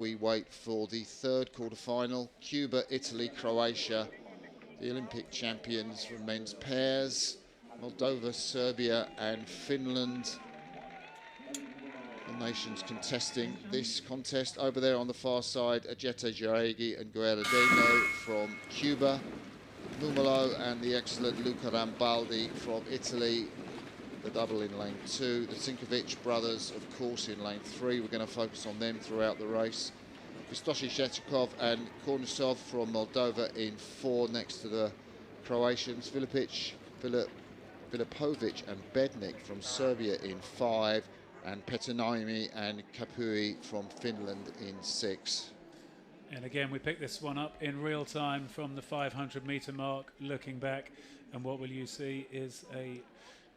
We wait for the third quarterfinal. Cuba, Italy, Croatia, the Olympic champions for men's pairs. Moldova, Serbia and Finland. The nations contesting this contest. Over there on the far side, Ajete Jaegi and Guerradino from Cuba. Mumolo and the excellent Luca Rambaldi from Italy. The double in lane 2. The Sinkovic brothers, of course, in lane 3. We're going to focus on them throughout the race. Vistoshi Shechikov and Kornusov from Moldova in 4 next to the Croatians. Filipic, Filipovic and Bednik from Serbia in 5. And Petinaimi and Kapui from Finland in 6. And again, we picked this one up in real time from the 500-metre mark, looking back. And what will you see is a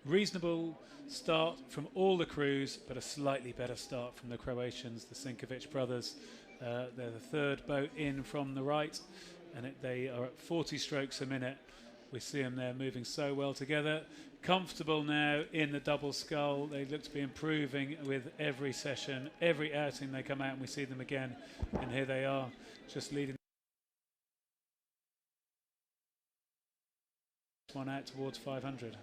reasonable start from all the crews, but a slightly better start from the Croatians, the Sinkovic brothers. They're the third boat in from the right, and they are at 40 strokes a minute. We see them there moving so well together. Comfortable now in the double scull. They look to be improving with every session, every outing they come out, and we see them again. And here they are, just leading one out towards 500.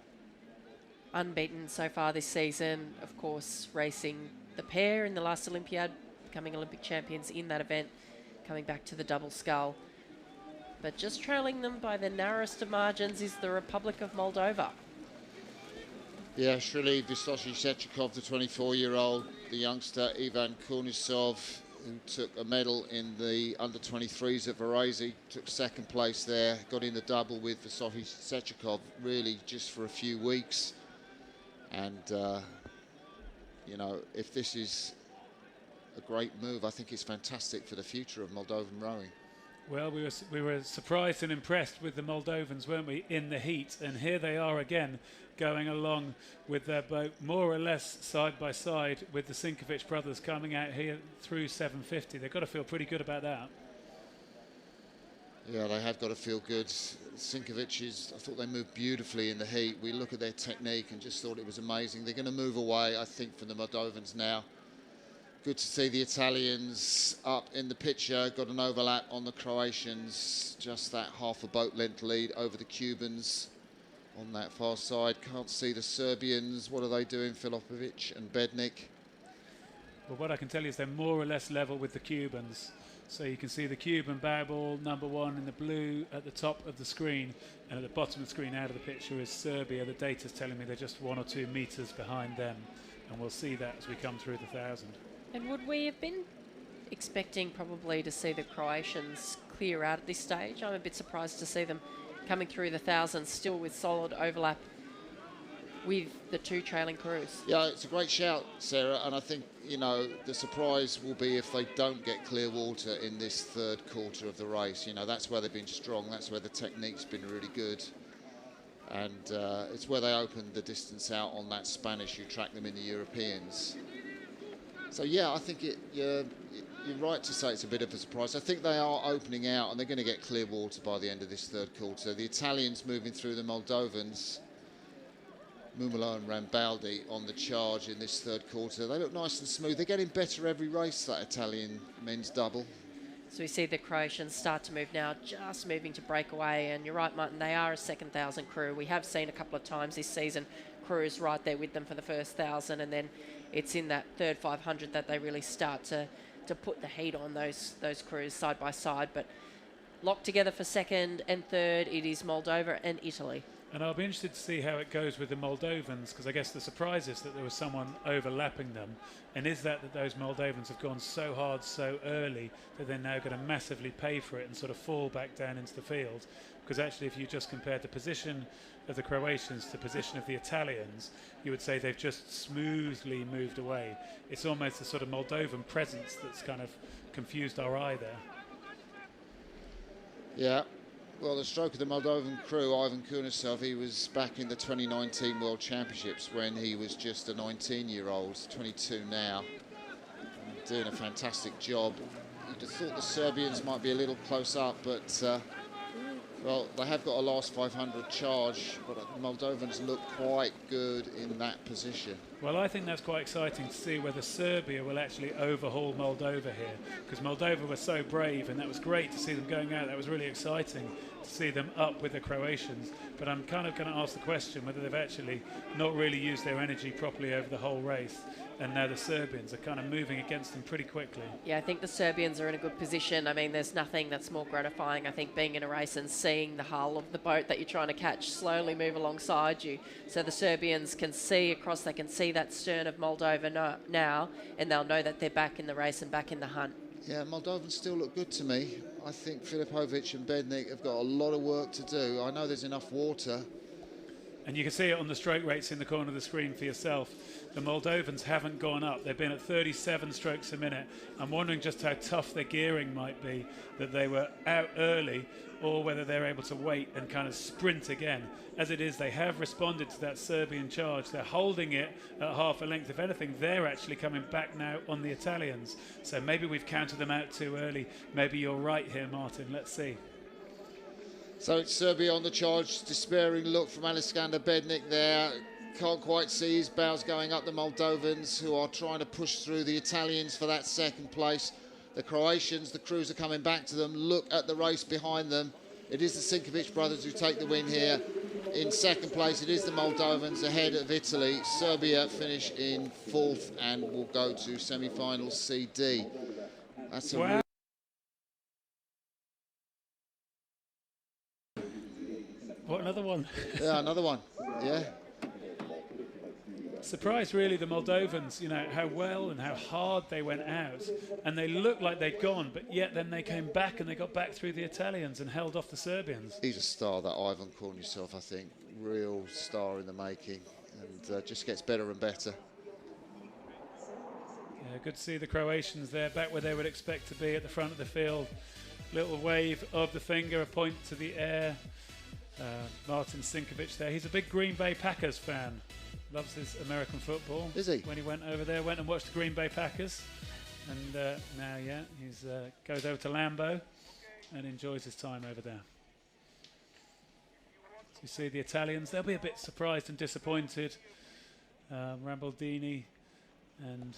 Unbeaten so far this season, of course, racing the pair in the last Olympiad, becoming Olympic champions in that event, coming back to the double scull. But just trailing them by the narrowest of margins is the Republic of Moldova. Yeah, Shrilly Vistoshi Shechikov, the 24-year-old, the youngster Ivan Kornusov, who took a medal in the under-23s at Varese, took second place there, got in the double with Vistoshi Shechikov really just for a few weeks. And, you know, if this is a great move, I think it's fantastic for the future of Moldovan rowing. Well, we were surprised and impressed with the Moldovans, weren't we, in the heat? And here they are again, going along with their boat more or less side by side with the Sinkovic brothers coming out here through 750. They've got to feel pretty good about that. Yeah, they have got to feel good. Sinkovic, I thought they moved beautifully in the heat. We look at their technique and just thought it was amazing. They're going to move away, I think, from the Moldovans now. Good to see the Italians up in the picture. Got an overlap on the Croatians. Just that half a boat length lead over the Cubans on that far side. Can't see the Serbians. What are they doing, Filipovic and Bednik? Well, what I can tell you is they're more or less level with the Cubans. So you can see the Cuban bow ball, number 1 in the blue at the top of the screen. And at the bottom of the screen out of the picture is Serbia. The data's telling me they're just 1 or 2 metres behind them. And we'll see that as we come through the 1,000. And would we have been expecting probably to see the Croatians clear out at this stage? I'm a bit surprised to see them coming through the 1,000 still with solid overlap with the 2 trailing crews. Yeah, it's a great shout, Sarah, and I think, you know, the surprise will be if they don't get clear water in this third quarter of the race. You know, that's where they've been strong, that's where the technique's been really good. And it's where they opened the distance out on that Spanish who tracked them in the Europeans. So, yeah, I think you're right to say it's a bit of a surprise. I think they are opening out and they're going to get clear water by the end of this third quarter. The Italians moving through the Moldovans. Mumolo and Rambaldi on the charge in this third quarter. They look nice and smooth. They're getting better every race, that Italian men's double. So we see the Croatians start to move now, just moving to break away. And you're right, Martin, they are a second 1,000 crew. We have seen a couple of times this season crews right there with them for the first 1,000, and then it's in that third 500 that they really start to put the heat on those crews side by side. But locked together for second and third, it is Moldova and Italy. And I'll be interested to see how it goes with the Moldovans, because I guess the surprise is that there was someone overlapping them. And is that those Moldovans have gone so hard so early that they're now going to massively pay for it and sort of fall back down into the field? Because actually, if you just compared the position of the Croatians to the position of the Italians, you would say they've just smoothly moved away. It's almost the sort of Moldovan presence that's kind of confused our eye there. Yeah. Well, the stroke of the Moldovan crew, Ivan Kornusov, he was back in the 2019 World Championships when he was just a 19-year-old, 22 now, doing a fantastic job. You'd have thought the Serbians might be a little close up, but Well, they have got a last 500 charge, but the Moldovans look quite good in that position. Well, I think that's quite exciting to see whether Serbia will actually overhaul Moldova here, because Moldova were so brave, and that was great to see them going out. That was really exciting to see them up with the Croatians. But I'm kind of going to ask the question whether they've actually not really used their energy properly over the whole race, and now the Serbians are kind of moving against them pretty quickly. Yeah, I think the Serbians are in a good position. I mean, there's nothing that's more gratifying, I think, being in a race and seeing the hull of the boat that you're trying to catch slowly move alongside you. So the Serbians can see across, they can see that stern of Moldova now, and they'll know that they're back in the race and back in the hunt. Yeah, Moldovans still look good to me. I think Filipovic and Bednik have got a lot of work to do. I know there's enough water. And you can see it on the stroke rates in the corner of the screen for yourself. The Moldovans haven't gone up. They've been at 37 strokes a minute. I'm wondering just how tough their gearing might be, that they were out early, or whether they're able to wait and kind of sprint again. As it is, they have responded to that Serbian charge. They're holding it at half a length. If anything, they're actually coming back now on the Italians. So maybe we've counted them out too early. Maybe you're right here, Martin. Let's see. So it's Serbia on the charge. Despairing look from Alexander Bednik there. Can't quite see his bows going up. The Moldovans, who are trying to push through the Italians for that second place. The Croatians, the crews are coming back to them. Look at the race behind them. It is the Sinkovic brothers who take the win here. In second place, it is the Moldovans ahead of Italy. Serbia finish in fourth and will go to semi-final CD. That's a wow. What, another one? Yeah, another one. Yeah. Surprised really the Moldovans, you know, how well and how hard they went out, and they looked like they'd gone, but yet then they came back and they got back through the Italians and held off the Serbians. He's a star, that Ivan Korniusov, I think. Real star in the making, and just gets better and better. Yeah, good to see the Croatians there, back where they would expect to be at the front of the field. Little wave of the finger, a point to the air. Martin Sinkovic there. He's a big Green Bay Packers fan. Loves his American football. Is he? When he went over there, went and watched the Green Bay Packers. And now, yeah, he's goes over to Lambeau and enjoys his time over there. So you see the Italians, they'll be a bit surprised and disappointed. Rambaldini and